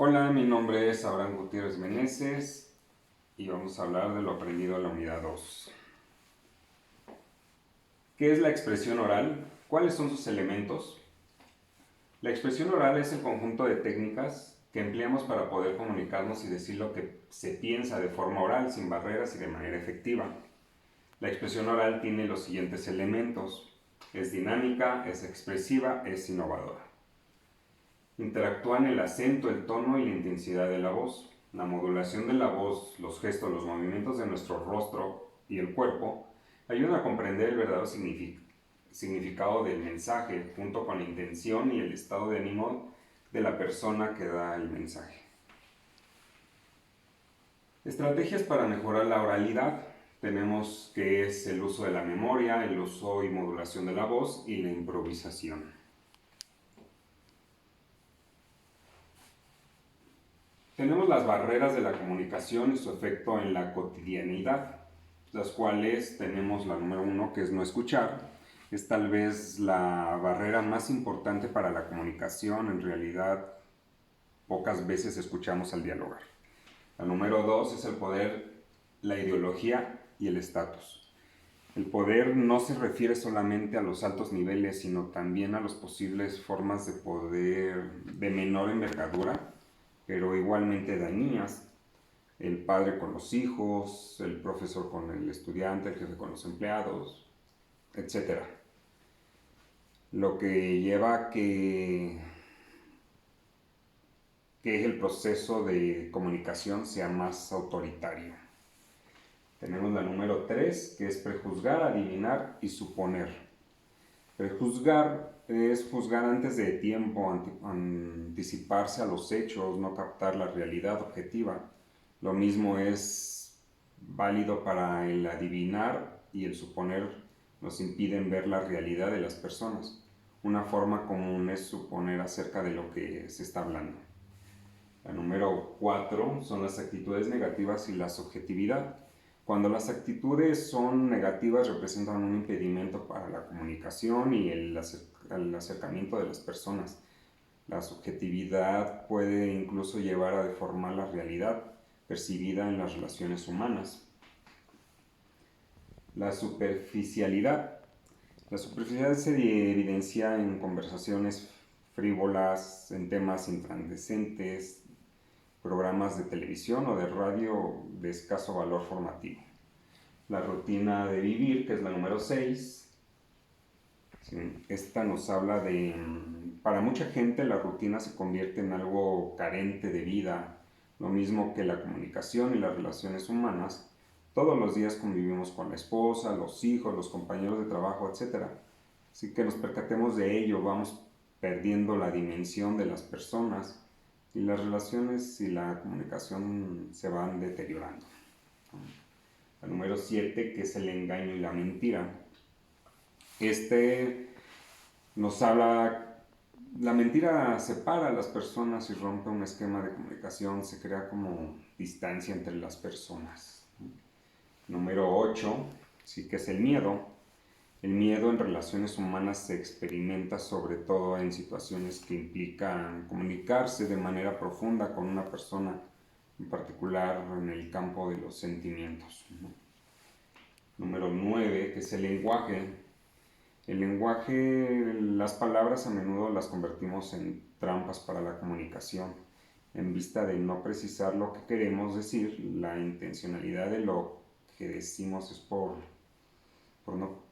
Hola, mi nombre es Abraham Gutiérrez Meneses y vamos a hablar de lo aprendido en la unidad 2. ¿Qué es la expresión oral? ¿Cuáles son sus elementos? La expresión oral es el conjunto de técnicas que empleamos para poder comunicarnos y decir lo que se piensa de forma oral, sin barreras y de manera efectiva. La expresión oral tiene los siguientes elementos: es dinámica, es expresiva, es innovadora. Interactúan el acento, el tono y la intensidad de la voz. La modulación de la voz, los gestos, los movimientos de nuestro rostro y el cuerpo ayudan a comprender el verdadero significado del mensaje, junto con la intención y el estado de ánimo de la persona que da el mensaje. Estrategias para mejorar la oralidad. Tenemos que es el uso de la memoria, el uso y modulación de la voz y la improvisación. Tenemos las barreras de la comunicación y su efecto en la cotidianidad, las cuales tenemos la número 1, que es no escuchar. Es tal vez la barrera más importante para la comunicación. En realidad, pocas veces escuchamos al dialogar. La número 2 es el poder, la ideología y el estatus. El poder no se refiere solamente a los altos niveles, sino también a las posibles formas de poder de menor envergadura, pero igualmente dañinas. El padre con los hijos, el profesor con el estudiante, el jefe con los empleados, etcétera. Lo que lleva a que el proceso de comunicación sea más autoritario. Tenemos la número 3, que es prejuzgar, adivinar y suponer. Prejuzgar es juzgar antes de tiempo, anticiparse a los hechos, no captar la realidad objetiva. Lo mismo es válido para el adivinar, y el suponer nos impiden ver la realidad de las personas. Una forma común es suponer acerca de lo que se está hablando. La número 4 son las actitudes negativas y la subjetividad. Cuando las actitudes son negativas, representan un impedimento para la comunicación y el acercamiento de las personas. La subjetividad puede incluso llevar a deformar la realidad percibida en las relaciones humanas. La superficialidad. La superficialidad se evidencia en conversaciones frívolas, en temas incandescentes, programas de televisión o de radio de escaso valor formativo. La rutina de vivir, que es la número 6. ¿Sí? Esta nos habla de, para mucha gente la rutina se convierte en algo carente de vida, lo mismo que la comunicación y las relaciones humanas. Todos los días convivimos con la esposa, los hijos, los compañeros de trabajo, etc. Así que nos percatemos de ello, vamos perdiendo la dimensión de las personas y las relaciones y la comunicación se van deteriorando. La número 7, que es el engaño y la mentira. Nos habla, la mentira separa a las personas y rompe un esquema de comunicación, se crea como distancia entre las personas. Número 8, sí, que es el miedo. El miedo en relaciones humanas se experimenta sobre todo en situaciones que implican comunicarse de manera profunda con una persona, en particular en el campo de los sentimientos. Número 9, que es el lenguaje. El lenguaje, las palabras a menudo las convertimos en trampas para la comunicación. En vista de no precisar lo que queremos decir, la intencionalidad de lo que decimos es por no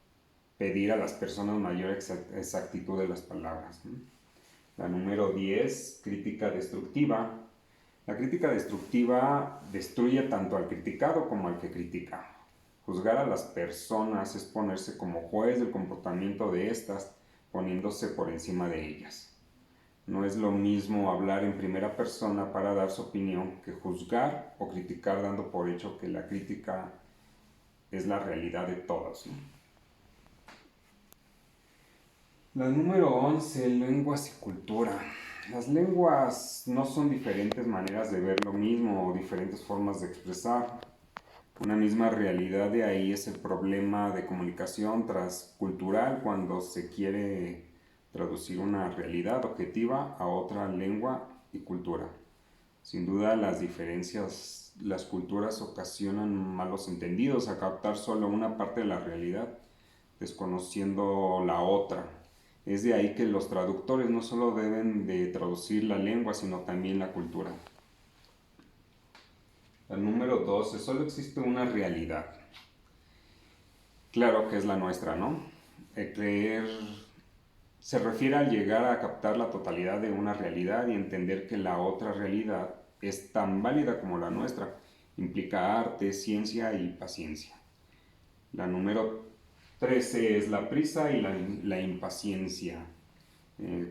pedir a las personas mayor exactitud de las palabras. La número 10, crítica destructiva. La crítica destructiva destruye tanto al criticado como al que critica. Juzgar a las personas es ponerse como juez del comportamiento de estas, poniéndose por encima de ellas. No es lo mismo hablar en primera persona para dar su opinión que juzgar o criticar dando por hecho que la crítica es la realidad de todos, ¿no? La número 11, lenguas y cultura. Las lenguas no son diferentes maneras de ver lo mismo o diferentes formas de expresar una misma realidad. De ahí es el problema de comunicación transcultural cuando se quiere traducir una realidad objetiva a otra lengua y cultura. Sin duda las diferencias, las culturas ocasionan malos entendidos a captar solo una parte de la realidad, desconociendo la otra. Es de ahí que los traductores no solo deben de traducir la lengua, sino también la cultura. El número 12, solo existe una realidad. Claro que es la nuestra, ¿no? Creer se refiere al llegar a captar la totalidad de una realidad y entender que la otra realidad es tan válida como la nuestra. Implica arte, ciencia y paciencia. La número 13 es la prisa y la impaciencia.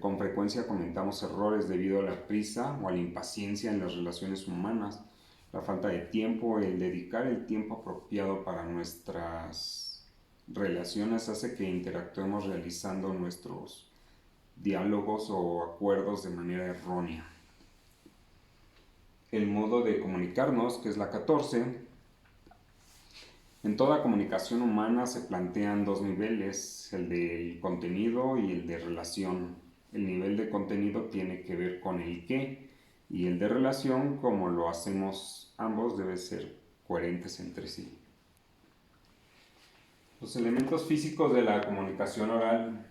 Con frecuencia comentamos errores debido a la prisa o a la impaciencia en las relaciones humanas, la falta de tiempo, el dedicar el tiempo apropiado para nuestras relaciones hace que interactuemos realizando nuestros diálogos o acuerdos de manera errónea. El modo de comunicarnos, que es la 14. En toda comunicación humana se plantean dos niveles, el del contenido y el de relación. El nivel de contenido tiene que ver con el qué y el de relación, como lo hacemos ambos, debe ser coherentes entre sí. Los elementos físicos de la comunicación oral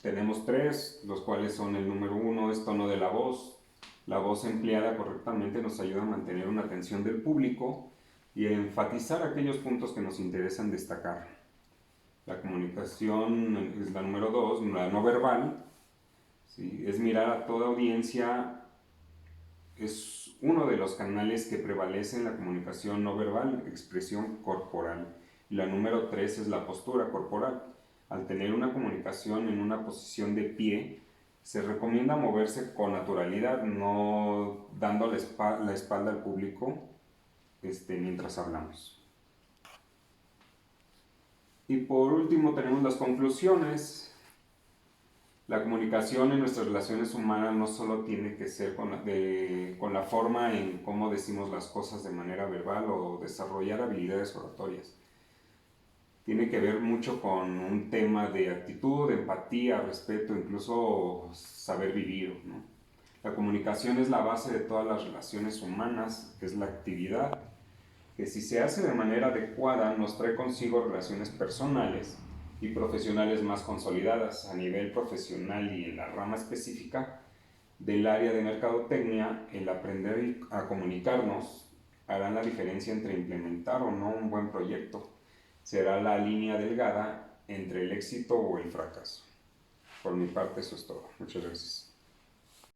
tenemos tres, los cuales son el número 1 es tono de la voz. La voz empleada correctamente nos ayuda a mantener una atención del público y a enfatizar aquellos puntos que nos interesan destacar. La comunicación es la número 2, la no verbal, ¿sí? Es mirar a toda audiencia, es uno de los canales que prevalece en la comunicación no verbal, expresión corporal. Y la número 3 es la postura corporal. Al tener una comunicación en una posición de pie, se recomienda moverse con naturalidad, no dando la espalda al público mientras hablamos. Y por último tenemos las conclusiones. La comunicación en nuestras relaciones humanas no solo tiene que ser con la forma en cómo decimos las cosas de manera verbal o desarrollar habilidades oratorias. Tiene que ver mucho con un tema de actitud, empatía, respeto, incluso saber vivir, ¿no? La comunicación es la base de todas las relaciones humanas, es la actividad que si se hace de manera adecuada nos trae consigo relaciones personales y profesionales más consolidadas a nivel profesional y en la rama específica del área de mercadotecnia. El aprender a comunicarnos hará la diferencia entre implementar o no un buen proyecto. Será la línea delgada entre el éxito o el fracaso. Por mi parte eso es todo. Muchas gracias.